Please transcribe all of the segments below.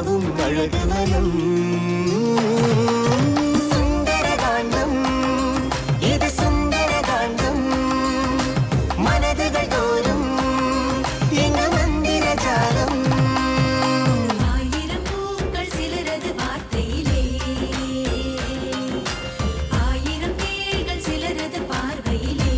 உலவும் அழகுவனம் சுந்தரகாண்டம் இது சுந்தரகாண்டம் மனதுகள் தோறும் எங்க மந்திர ஜாலம் ஆயிரம் பூக்கள் சிலரது வார்த்தையிலே ஆயிரம் தேள்கள் சிலரது பார்வையிலே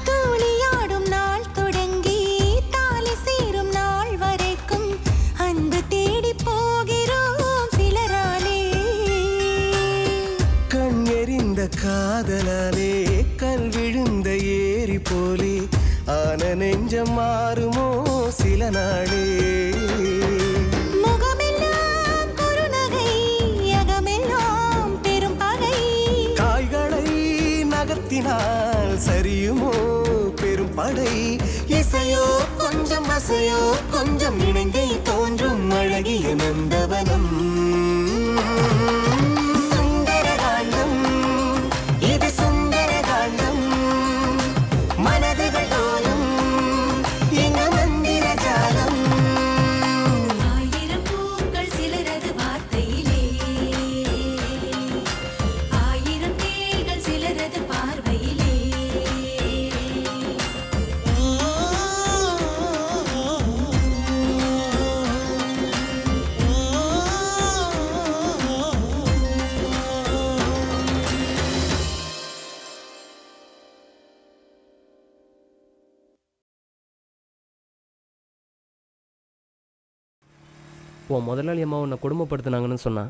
தூளியாடும் நாள் தொடங்கி தாலி சேரும் நாள் வரைக்கும் அன்பு தேடி போகிறோம் சிலராலே கண் எறிந்த காதலாலே கல் விழுந்த ஏரி போலே ஆன நெஞ்சம் மாறுமோ சில நாளே முகமெல்லாம் குறுநகை அகமெல்லாம் பெரும் பகை காய்களை நகர்த்தினால் சரியுமோ பெரும் படை இசையோ கொஞ்சம் அசையோ கொஞ்சம் இணைந்தே தோன்றும் அழகிய நந்தவனம் சுந்தரகாண்டம் இது சுந்தரகாண்டம் மனதுகள் தோறும் எங்க மந்திர ஜாலம் ஆயிரம் பூக்கள் சிலரது வார்த்தையிலே ஆயிரம் தேள்கள் சிலரது பார்வையிலே உன் முதலாளி அம்மா உன்னை கொடுமைப்படுத்தினாங்கன்னு சொன்னான்.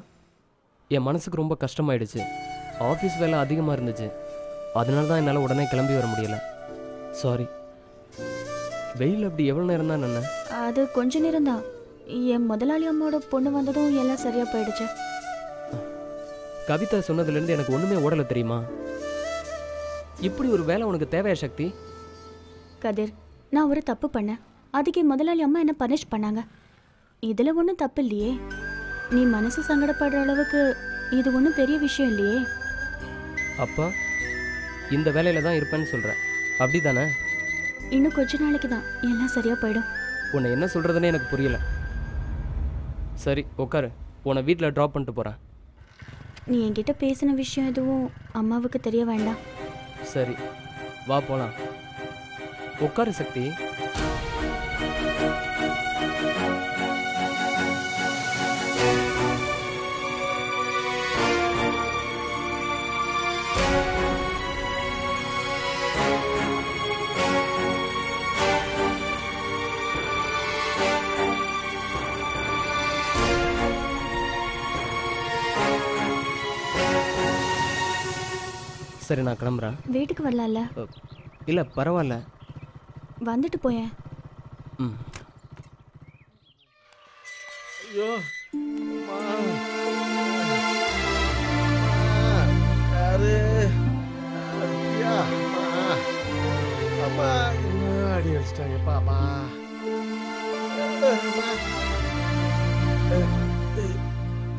என் மனசுக்கு ரொம்ப கஷ்டமாயிடுச்சு. ஆஃபீஸ் வேலை அதிகமாக இருந்துச்சு. அதனால தான் என்னால் உடனே கிளம்பி வர முடியல. சாரி. வெயில் அப்படி எவ்வளோ நேரம் தான் நின்ன? அது கொஞ்ச நேரம் தான். என் முதலாளி அம்மாவோட பொண்ணு வந்ததும் எல்லாம் சரியா போயிடுச்சு. கவிதா சொன்னதுலேருந்து எனக்கு ஒன்றுமே ஓடலை தெரியுமா? இப்படி ஒரு வேலை உனக்கு தேவையா சக்தி? கதிர், நான் ஒரு தப்பு பண்ணேன். அதுக்கு என் முதலாளி அம்மா என்ன பனிஷ் பண்ணாங்க. இதில் ஒன்றும் தப்பு இல்லையே. நீ மனசு சங்கடப்படுற அளவுக்கு இது ஒன்றும் பெரிய விஷயம் இல்லையே. அப்பா இந்த வேலையில் தான் இருப்பேன்னு சொல்கிறேன், அப்படி தானே? இன்னும் கொஞ்ச நாளைக்கு தான் எல்லாம் சரியா போயிடும். உன்னை என்ன சொல்கிறதுனே எனக்கு புரியல. சரி உட்காரு, உன்னை வீட்டில் ட்ராப் பண்ணிட்டு போகிறேன். நீ என்கிட்ட பேசின விஷயம் எதுவும் அம்மாவுக்கு தெரிய வேண்டாம். சரி வா போகலாம். உட்காரு சக்தி. சரி நான் கிளம்புறேன். வீட்டுக்கு வரலாம்ல? இல்லை பரவாயில்ல, வந்துட்டு போயேன். ம். ஐயோ யாரு ஐயா அம்மா என்ன அடி வச்சிட்டாங்க பாப்பா.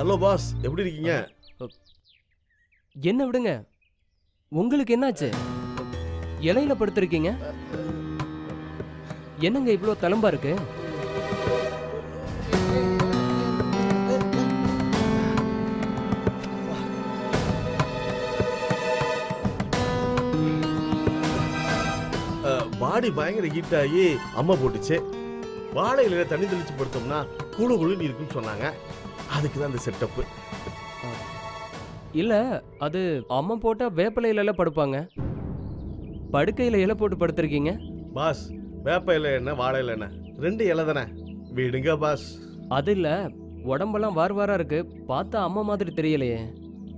ஹலோ பாஸ், எப்படி இருக்கீங்க? என்ன விடுங்க, உங்களுக்கு என்னாச்சு? இலையில படுத்திருக்கீங்க, என்னங்க இவ்வளோ தளம்பா இருக்கு? பாடி பயங்கர ஹீட் ஆகி அம்மா போட்டுச்சு. வாழை இலையில தண்ணி தெளிச்சு படுத்தோம்னா குழு குழுன்னு இருக்குன்னு சொன்னாங்க. அதுக்கு தான் அந்த செட்டப்பு. இல்ல அது அம்மா போட்டா வேப்பலை இலையில படுப்பாங்க, படுக்கையில இலை போட்டு படுத்திருக்கீங்க. பாஸ், வேப்ப இலை என்ன வாழை இலை என்ன ரெண்டு இலை தானே, விடுங்க பாஸ். அது இல்ல, உடம்பெல்லாம் வார் வாரா இருக்கு, பார்த்தா அம்மா மாதிரி தெரியலையே.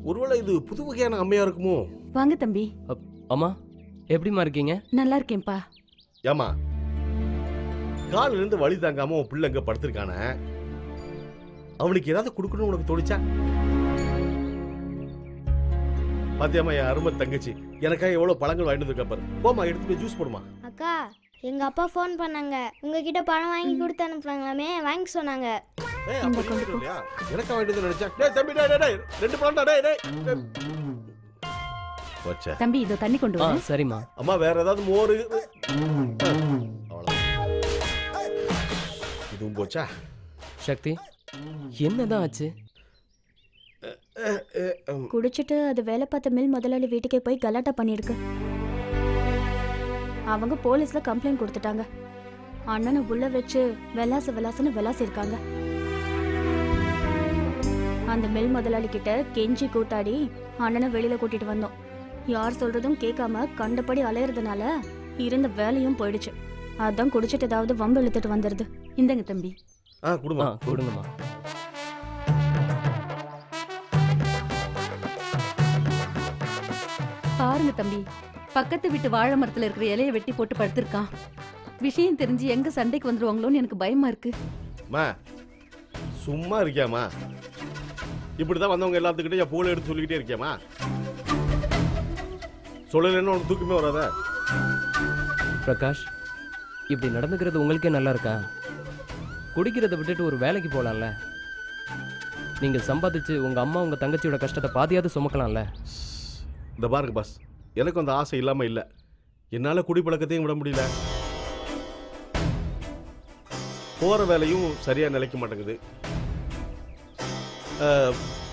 ஒருவேளை இது புது வகையான அம்மையா இருக்குமோ? வாங்க தம்பி. அம்மா எப்படிமா இருக்கீங்க? நல்லா இருக்கேன்ப்பா. ஏமா காலில இருந்து வலி தாங்காம உன் பிள்ளை அங்க படுத்திருக்கானே, அவனுக்கு ஏதாவது கொடுக்கணும்னு உனக்கு தோணுச்சா? பாத்தியாமா, என் அருமை தங்கச்சி எனக்காக எவ்வளவு பழங்கள் வாங்கிட்டு வந்திருக்கா பாரு. போமா, எடுத்து போய் ஜூஸ் போடுமா. அக்கா எங்க அப்பா ஃபோன் பண்ணாங்க, உங்ககிட்ட பழம் வாங்கி கொடுத்து அனுப்புறாங்களாமே, வாங்கி சொன்னாங்க. ஏய், அப்ப கொண்டு போறியா? எனக்கா வாங்கிட்டு வந்து நினைச்சேன். டேய் தம்பி, டேய் டேய் 2 பழம்டா. டேய் போச்சே. தம்பி இதோ தண்ணி கொண்டு வா. சரிம்மா. அம்மா வேற ஏதாவது மோர்? அவ்வளவு. இதுவும் போச்சா? சக்தி, என்னதான் ஆச்சு? குடிச்சிட்டு அது வேலை பார்த்த மில் முதலாளி வீட்டுக்கே போய் கலாட்டா பண்ணிருக்கு. அவங்க போலீஸ்ல கம்ப்ளைண்ட் கொடுத்துட்டாங்க. அண்ணனை உள்ள வச்சு விளாசுன்னு விளாசிருக்காங்க. அந்த மில் முதலாளி கிட்ட கெஞ்சி கூத்தாடி அண்ணனை வெளியில கூட்டிட்டு வந்தோம். யார் சொல்றதும் கேட்காம கண்டபடி அலையறதுனால இருந்த வேலையும் போயிடுச்சு. அதான் குடிச்சிட்டு ஏதாவது வம்பு இழுத்துட்டு வந்துருது. இந்தங்க தம்பி. கொடுங்கம்மா. பாருங்க தம்பி, பக்கத்து வீட்டு வாழை மரத்துல இருக்கிற இலையை வெட்டி போட்டு படுத்திருக்கான். விஷயம் தெரிஞ்சு எங்க சண்டைக்கு வந்துருவாங்களோன்னு எனக்கு பயமா இருக்கு. சும்மா இருக்கியாமா? இப்படிதான் வந்தவங்க எல்லாத்துக்கிட்டையும் என் புகழ எடுத்து சொல்லிக்கிட்டே இருக்கியாமா? சொல்லலன்னு உனக்கு தூக்கமே வராத. பிரகாஷ், இப்படி நடந்துக்கிறது உங்களுக்கே நல்லா இருக்கா? குடிக்கிறத விட்டுட்டு ஒரு வேலைக்கு போகலாம்ல. நீங்க சம்பாதிச்சு உங்க அம்மா உங்க தங்கச்சியோட கஷ்டத்தை பாதியாவது சுமக்கலாம்ல. இந்த பாருங்க பாஸ், எனக்கு அந்த ஆசை இல்லாம இல்லை. என்னால குடிப்பழக்கத்தையும் விட முடியல. போற வேலையும் சரியா நிலைக்க மாட்டேங்குது.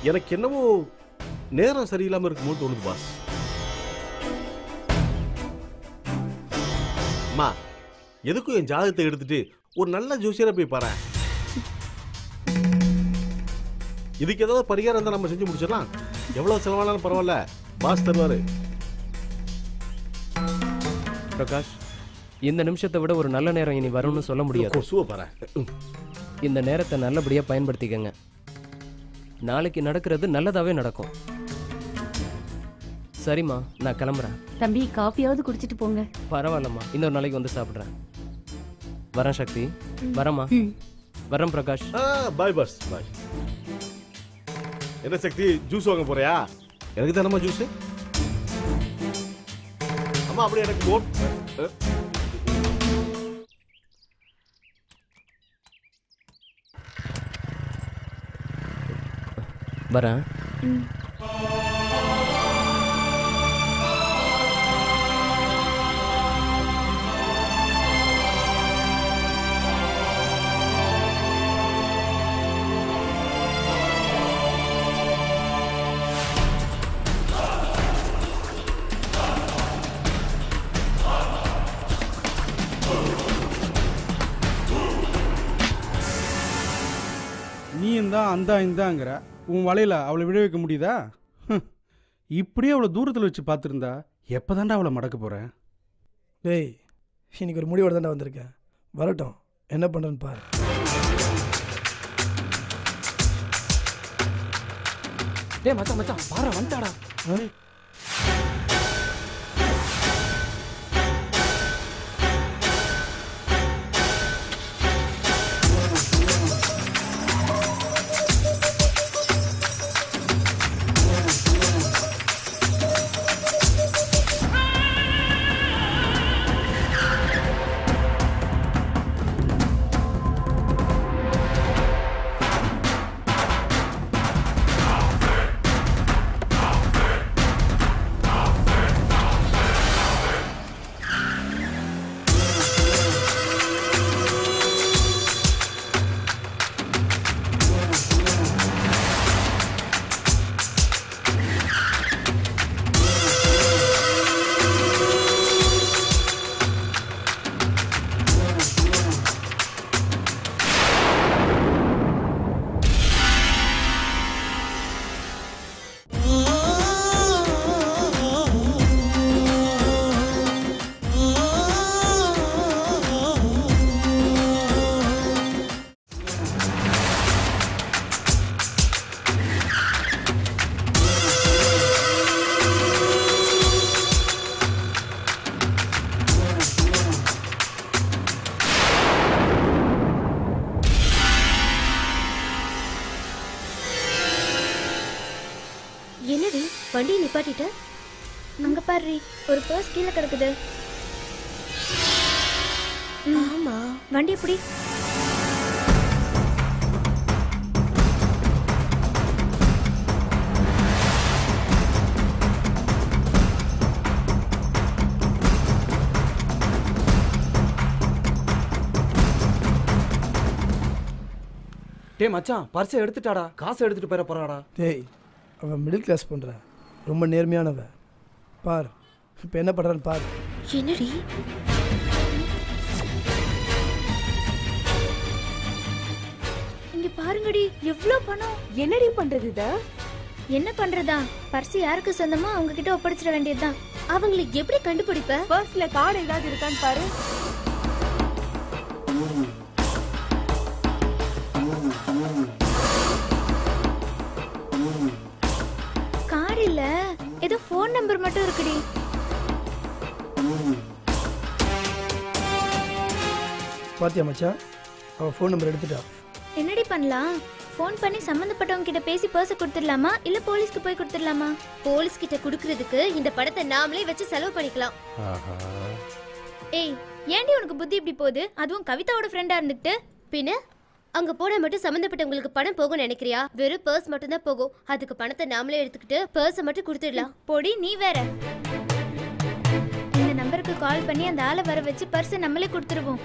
எனக்கு என்னவோ நேரம் சரியில்லாம இருக்குமோ தோணுது பாஸ். அம்மா, எதுக்கும் என் ஜாதகத்தை எடுத்துட்டு ஒரு நல்ல ஜோசியரை போய் பாரு. இதுக்கு ஏதாவது பரிகாரம் இருந்தா நம்ம செஞ்சு முடிச்சிடலாம். எவ்வளவு செலவானாலும் பரவாயில்ல, பாஸ் தருவாரு. பிரகாஷ், இந்த நிமிஷத்தை விட ஒரு நல்ல நேரம் இனி வரும்னு சொல்ல முடியாது. இந்த நேரத்தை நல்லபடியா பயன்படுத்திக்கங்க. நாளைக்கு நடக்கிறது நல்லதாவே நடக்கும். சரிம்மா, நான் கிளம்புறேன். தம்பி காஃபியாவது குடிச்சிட்டு போங்க. பரவாயில்லம்மா, இன்னொரு நாளைக்கு வந்து சாப்பிட்றேன். வரேன் சக்தி. வரேம்மா. வரேன் பிரகாஷ். பாய் பாஸ், பாய். என்ன சக்தி, ஜூஸ் வாங்க போறியா? எனக்கு தானம்மா ஜூஸ். அம்மா அப்படியே எனக்கு போட். வரேன். நீயும் தான் இந்தாங்கிற உன் வலையில் அவளை விழ வைக்க முடியுதா? இப்படியே அவளை தூரத்தில் வச்சு பார்த்துருந்தா எப்போ தாண்டா அவளை மடக்க போகிறேன்? டேய், இன்னைக்கு ஒரு முடிவோட தாண்டா வந்திருக்கேன். வரட்டும், என்ன பண்ணுறேன்னு பாரு. டேய் மச்சான் பாரு, வந்துட்டாடா. என்னடி வண்டியை நிப்பாட்டிட்ட? அங்க பாரு, ஒரு பர்ஸ் கீழே கிடக்குது. ஆமா, வண்டி எப்படி? டேய் மச்சான், பர்ஸை எடுத்துட்டாடா, காசை எடுத்துட்டு போயிட போறாடா. டேய், அவன் மிடில் கிளாஸ் பண்ற, ரொம்ப நேர்மையானவன். பார் இப்போ என்ன பண்றான்னு பார். என்னடி இங்க பாருங்கடி, எவ்வளோ பணம். என்னடி பண்றது இத? என்ன பண்றதா? பர்ஸ் யாருக்கு சொந்தமோ அவங்க கிட்ட ஒப்படைச்சிட வேண்டியதுதான். அவங்களை எப்படி கண்டுபிடிப்ப? பர்ஸ்ல கார்டு ஏதாவது இருக்கான்னு பாரு. கார்டு இல்ல, ஏதோ ஃபோன் நம்பர் மட்டும் இருக்குடி. பாத்தியா மச்சான், அவன் ஃபோன் நம்பர் எடுத்துட்டா. என்னடி பண்ணலாம்? ஃபோன் பண்ணி சம்பந்தப்பட்டவங்க கிட்ட பேசி பர்ஸ் கொடுத்துடலாமா இல்ல போலீஸ்க்கு போய் கொடுத்துடலாமா? போலீஸ் கிட்ட குடுக்கிறதுக்கு இந்த படத்தை நாமளே வச்சு செலவு பண்ணிக்கலாம். ஏய், ஏன்டி உனக்கு புத்தி இப்படி போகுது? அதுவும் கவிதாவோட ஃப்ரெண்டா இருந்துட்டு. பின்ன அங்க போனா மட்டும் சம்பந்தப்பட்டவங்களுக்கு பணம் போகும் நினைக்கிறியா? வெறும் பர்ஸ் மட்டும் தான் போகும். அதுக்கு பணத்தை நாமளே எடுத்துக்கிட்டு பர்ஸை மட்டும் கொடுத்துடலாம். பொடி நீ வேற. இந்த நம்பருக்கு கால் பண்ணி அந்த ஆளை வர வச்சு பர்ஸை நம்மளே கொடுத்துருவோம்.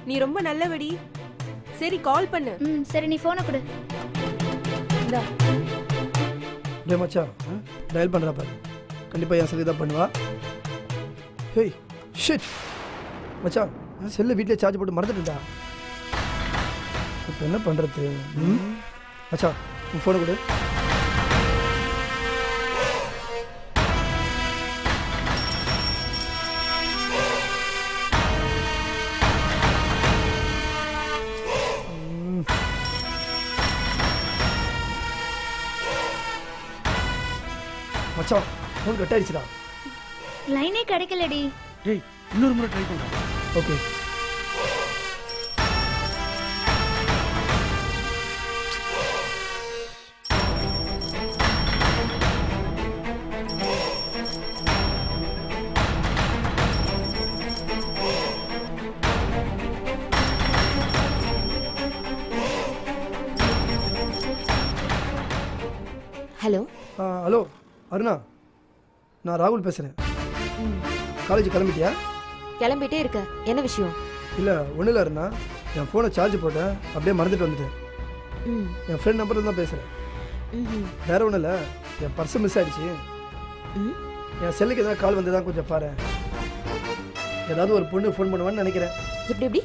நீ ரொம்ப நல்லவடி. சரி, கால் பண்ணு. சரி, நீ போனை கொடு. இந்தா. டேய் மச்சான், டயல் பண்றா பாரு. கண்டிப்பா என் சொல்லி தான் பண்ணுவா. ஹேய் ஷிட் மச்சான், செல்ல வீட்டில் சார்ஜ் போட்டு மறந்துட்டா. இப்போ என்ன பண்றது? மச்சான் உன் ஃபோனை கொடு. மச்சான் ஃபோன் கட் ஆயிடுச்சுடா. லைனே கிடைக்கலடி. டேய், இன்னொரு முறை ட்ரை பண்ணு. ஓகே. ஹலோ. ஹலோ அருணா, நான் ராகுல் பேசுகிறேன். காலேஜ் கிளம்பிட்டியா? கிளம்பிட்டே இருக்க. என்ன விஷயம்? இல்லை ஒன்றும் இல்லை அருணா, என் ஃபோனை சார்ஜ் போட்டேன், அப்படியே மறந்துட்டு வந்துட்டேன். என் ஃப்ரெண்ட் நம்பர் தான் பேசுகிறேன். வேற ஒன்றும் இல்லை, என் பர்ஸு மிஸ் ஆகிடுச்சு. என் செல்லுக்கு எதாவது கால் வந்து தான் கொஞ்சம் பாரு. ஏதாவது ஒரு பொண்ணு ஃபோன் பண்ணுவான்னு நினைக்கிறேன். எப்படி எப்படி?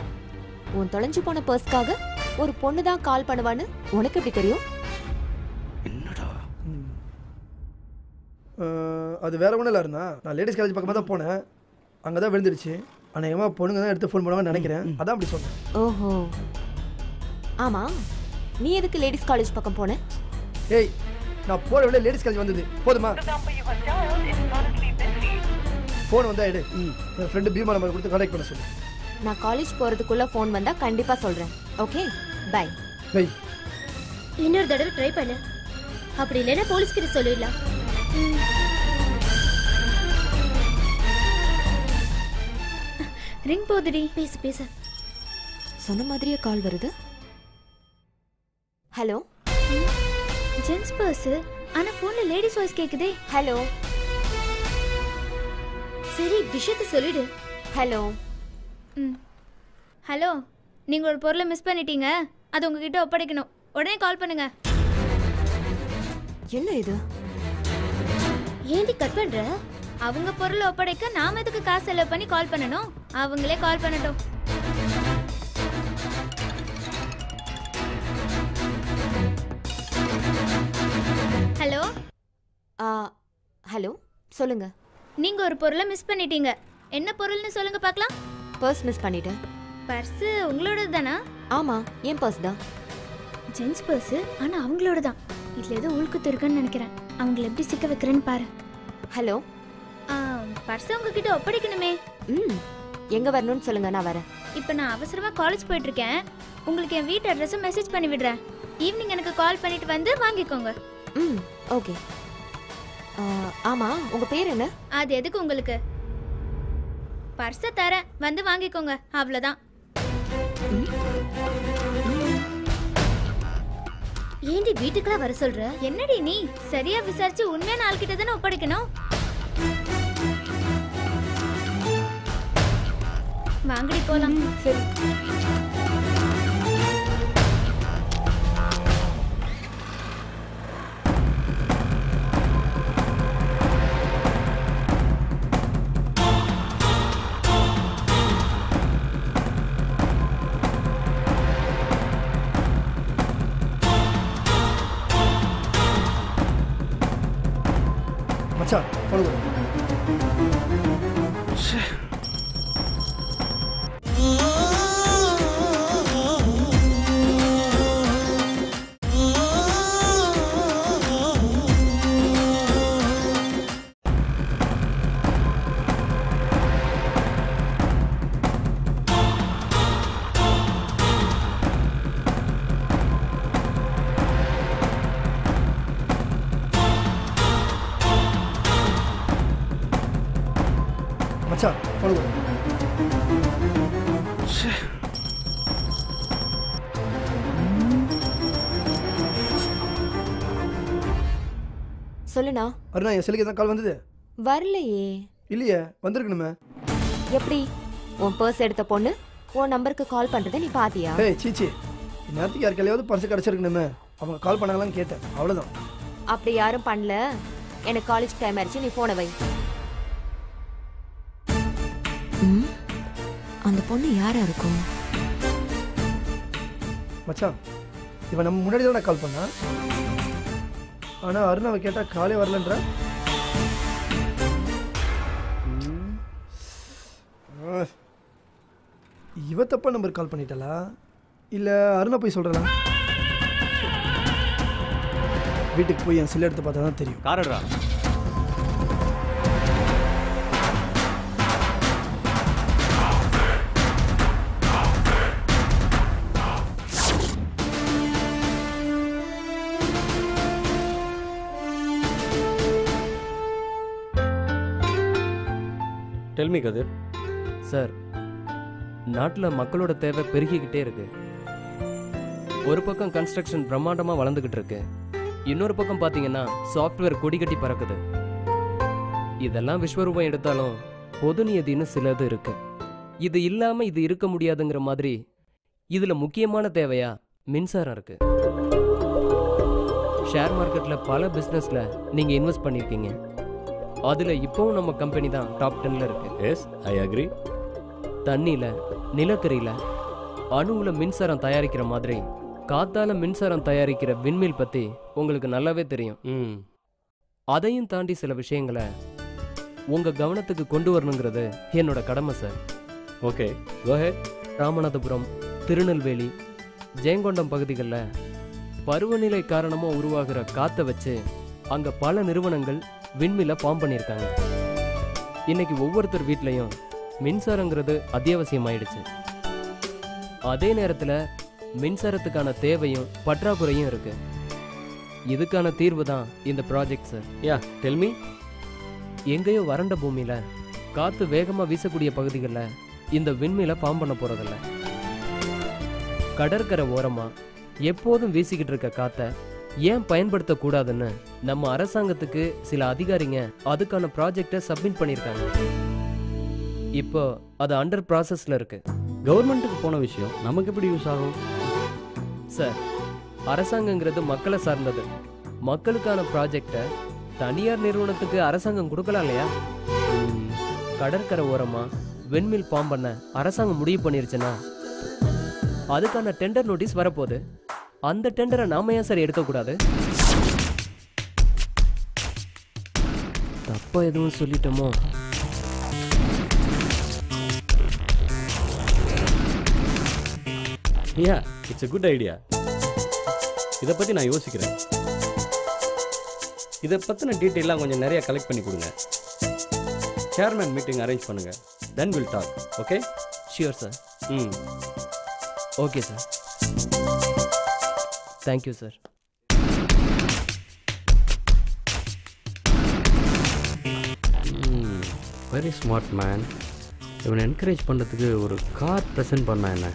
உன் தொலைஞ்சு போன பர்ஸ்க்காக ஒரு பொண்ணு தான் கால் பண்ணுவான்னு உனக்கு எப்படி தெரியும்? அது வேற ஒன்றும் இல்லை அருணா, நான் லேடிஸ் காலேஜ் பக்கமாக தான் போனேன், அங்கே தான் விழுந்துடுச்சு. அநேகமாக பொண்ணுங்க தான் எடுத்து ஃபோன் பண்ணுவான்னு நினைக்கிறேன், அதான் அப்படி சொன்னேன். ஓஹோ, ஆமாம். நீ எதுக்கு லேடிஸ் காலேஜ் பக்கம் போன? ஏய், நான் போகிற விட லேடிஸ் காலேஜ் வந்தது போதுமா? ஃபோன் வந்தா எடு. என் ஃப்ரெண்டு பீமா நம்பர் கொடுத்து கான்டாக்ட் பண்ண சொல்லு. நான் காலேஜ் போகிறதுக்குள்ளே ஃபோன் வந்தால் கண்டிப்பாக சொல்கிறேன். Okay, bye. பை. இன்னொரு தடவை ட்ரை பண்ணு. அப்படி இல்லைன்னா போலீஸ் கிட்ட சொல்லிடலாம். ரிங் போதுடி, பேசு பேசு. சொன்ன மாதிரியே கால் வருது. ஹலோ. ஜென்ஸ் பர்ஸ், ஆனா போன்ல லேடிஸ் வாய்ஸ் கேக்குதே. ஹலோ. சரி, விஷயத்தை சொல்லிடு. ஹலோ. ஹலோ, நீங்க ஒரு பொருளை மிஸ் பண்ணிட்டீங்க, அது உங்ககிட்ட ஒப்படைக்கணும். உடனே கால் பண்ணுங்க. என்ன இது? ஏண்டி கட் பண்ற? அவங்க பொருளை ஒப்படைக்க நாம எதுக்கு காசு செலவு பண்ணி கால் பண்ணணும்? அவங்களே கால் பண்ணட்டும். ஹலோ. ஹலோ, சொல்லுங்க. நீங்க ஒரு பொருளை மிஸ் பண்ணிட்டீங்க. என்ன பொருள்னு சொல்லுங்க பார்க்கலாம். பர்ஸ் மிஸ் பண்ணிட்டேன். பர்ஸ் உங்களோடது தானா? ஆமா, என் பர்ஸ் தான். ஜென்ஸ் பர்ஸ், ஆனா அவங்களோட தான். இதுல ஏதோ உள்குத்து இருக்குன்னு நினைக்கிறேன். அவங்களை எப்படி சிக்க வைக்கிறேன்னு பாரு. ஹலோ. பர்ஸ் உங்ககிட்ட ஒப்படைக்கணுமே. எங்க வரணும்னு சொல்லுங்க, நான் வரேன். இப்போ நான் அவசரமா காலேஜ் போயிட்டு இருக்கேன். உங்களுக்கு என் வீட்டு அட்ரஸ் மெசேஜ் பண்ணி விடுறேன். ஈவினிங் எனக்கு கால் பண்ணிட்டு வந்து வாங்கிக்கோங்க. ஓகே. ஆமா உங்க பேர் என்ன? அது எதுக்கு உங்களுக்கு? பர்ஸை தரேன், வந்து வாங்கிக்கோங்க, அவ்வளவுதான். ஏண்டி வீட்டுக்குலாம் வர சொல்ற? என்னடி நீ? சரியா விசாரிச்சு உண்மையான ஆள்கிட்ட தானே ஒப்படைக்கணும். வாங்கடி போலாம். சரி. மச்சான் follow பண்ணு. மச்சான் follow பண்ணு. சொல்லுண்ணா. அருணா என் செல்லுக்கு தான் கால் வந்தது? வரலையே. இல்லையே, வந்திருக்கணுமே. எப்படி உன் பர்ஸ் எடுத்த பொண்ணு உன் நம்பருக்கு கால் பண்றதை நீ பாத்தியா? ஏய் சீச்சி, இந்நேரத்துக்கு யாருக்கையாவது பர்ஸ் கிடச்சிருக்கணுமே, அவங்க கால் பண்ணாங்களான்னு கேட்டேன், அவ்வளோதான். அப்படி யாரும் பண்ணல. எனக்கு காலேஜ் டைம் ஆயிடுச்சு, நீ போனை வை. அந்த பொண்ணு யாரா இருக்கும்? மச்சான் இவன் நம்ம முன்னாடி தான் கால் பண்ணா, ஆனால் அருணாவை கேட்டால் காலே வரலன்ற. இவ தப்பா நம்பர் கால் பண்ணிட்டலா இல்லை அருணா போய் சொல்கிறா? வீட்டுக்கு போய் என் செல் எடுத்து பார்த்தா தான் தெரியும். காரடா டெல்மி கதிர். சார், நாட்டில் மக்களோட தேவை பெருகிக்கிட்டே இருக்கு. ஒரு பக்கம் கன்ஸ்ட்ரக்ஷன் பிரம்மாண்டமாக வளர்ந்துக்கிட்டு இருக்கு, இன்னொரு பக்கம் பார்த்தீங்கன்னா சாஃப்ட்வேர் கொடி கட்டி பறக்குது. இதெல்லாம் விஸ்வரூபம் எடுத்தாலும் பொது நியதின்னு சிலது இருக்கு. இது இல்லாமல் இது இருக்க முடியாதுங்கிற மாதிரி இதில் முக்கியமான தேவையா மின்சாரம் இருக்கு. ஷேர் மார்க்கெட்டில் பல பிஸ்னஸில் நீங்கள் இன்வெஸ்ட் பண்ணியிருக்கீங்க. அதில் இப்போவும் நம்ம கம்பெனி தான் டாப் 10ல் இருக்கு. Yes, I agree. தண்ணியில், நிலக்கரியில், அணுவில் மின்சாரம் தயாரிக்கிற மாதிரி காத்தால மின்சாரம் தயாரிக்கிற விண்மில் பற்றி உங்களுக்கு நல்லாவே தெரியும். அதையும் தாண்டி சில விஷயங்களை உங்கள் கவனத்துக்கு கொண்டு வரணுங்கிறது என்னோட கடமை சார். ஓகே, கோ ஹெட். ராமநாதபுரம், திருநெல்வேலி, ஜெயங்கொண்டம் பகுதிகளில் பருவநிலை காரணமாக உருவாகிற காற்றை வச்சு அங்கே பல நிறுவனங்கள் விண்மில்லை ஃபார்ம் பண்ணியிருக்காங்க. இன்னைக்கு ஒவ்வொருத்தர் வீட்லையும் மின்சாரங்கிறது அத்தியாவசியமாயிடுச்சு. அதே நேரத்தில் மின்சாரத்துக்கான தேவையும் பற்றாக்குறையும் இருக்கு. இதுக்கான தீர்வு தான் இந்த ப்ராஜெக்ட் சார். யா, டெல் மீ. எங்கேயோ வறண்ட பூமியில் காற்று வேகமாக வீசக்கூடிய பகுதிகளில் இந்த விண்மில்லை ஃபார்ம் பண்ண போகிறதில்ல. கடற்கரை ஓரமாக எப்போதும் வீசிக்கிட்டு இருக்க காற்றை ஏன் பயன்படுத்தக்கூடாதுன்னு நம்ம அரசாங்கத்துக்கு சில அதிகாரிங்க அதுக்கான ப்ராஜெக்டை சப்மிட் பண்ணியிருக்காங்க. இப்போ அது அண்டர் ப்ராசஸில் இருக்கு. கவர்மெண்ட்டுக்கு போன விஷயம் நமக்கு எப்படி யூஸ் ஆகும் சார்? அரசாங்கங்கிறது மக்களை சார்ந்தது. மக்களுக்கான ப்ராஜெக்டை தனியார் நிறுவனத்துக்கு அரசாங்கம் கொடுக்கலாம் இல்லையா? கடற்கரை ஓரமாக விண்மில் ஃபார்ம் பண்ண அரசாங்கம் முடிவு பண்ணிருச்சுன்னா அதுக்கான டெண்டர் நோட்டீஸ் வரப்போகுது. அந்த டெண்டரை நாம ஏன் சார் எடுக்கக்கூடாது? தப்பா எதுவும் சொல்லிட்டோமோ? யா, இட்ஸ் a குட் ஐடியா. இதை பற்றி நான் யோசிக்கிறேன். இதை பற்றின டீட்டெயிலாம் கொஞ்சம் நிறைய கலெக்ட் பண்ணி கொடுங்க. சேர்மேன் மீட்டிங் அரேஞ்ச் பண்ணுங்கள். Then will talk. Okay? Sure sir. Okay sir. Thank you sir. Very smart man. இவனை என்கரேஜ் பண்ணுறதுக்கு ஒரு கார் ப்ரெசென்ட் பண்ண என்ன?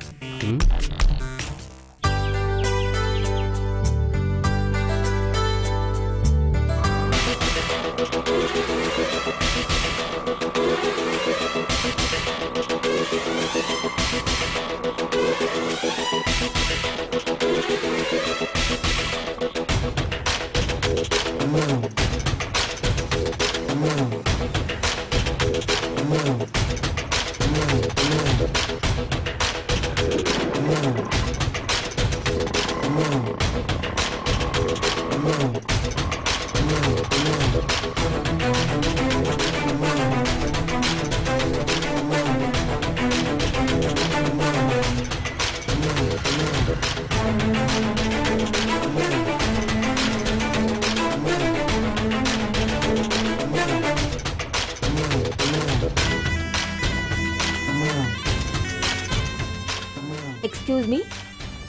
Excuse me?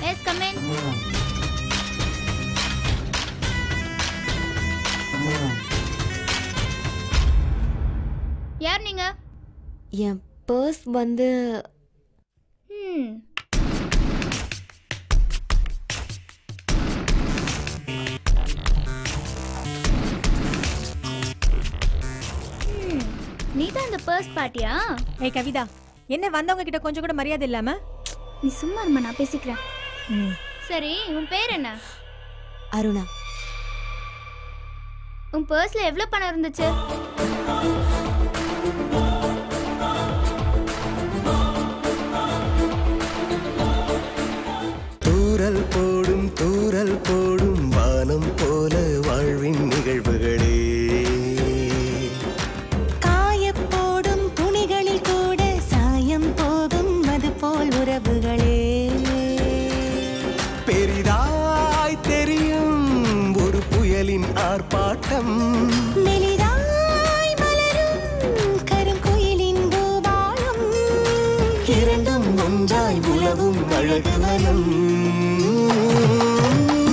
Yes, come in. யார் நீங்க? என் பர்ஸ் வந்து நீ தான் அந்த பர்ஸ் பாட்டியா? ஏய் கவிதா, என்ன வந்தவங்க கிட்ட கொஞ்சம் கூட மரியாதை இல்லாம? நீ சும்மா இருமா, நான் பேசிக்கிறேன். சரி, உன் பேர் என்ன? அருணா. உன் பர்ஸ்ல எவ்வளவு பணம் இருந்துச்சு? தூரல் போடும் தூரல் போடும் வானம் போல வாழ்வின் நிகழ்வுகளே, காயப்போடும் துணிகளில் கூட சாயம் போகும் அது போல் உறவுகளே, பெரிதாய் தெரியும் ஒரு புயலின் ஆர்ப்பாட்டம், மெலிதாய் மலரும் கருங்குயிலின் பூபாலம், இரண்டும் ஒன்றாய் உலவும் அழகுவனம்.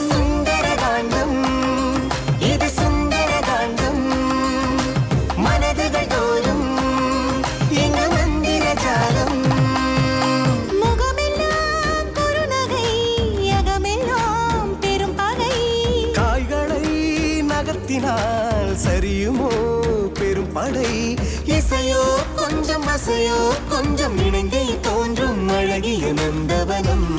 சுந்தரகாண்டம், இது சுந்தரகாண்டம், மனதுகள் தோறும் எங்கு மந்திர ஜாலம், முகமெல்லாம் குறுநகை அகமெல்லாம் பெரும் பகை, காய்களை நகர்த்தினால் சரியுமோ பெரும் படை, இசையோ கொஞ்சம் அசையோ கொஞ்சம் இணைந்தே தோன்றும் அழகிய நந்தவனம்.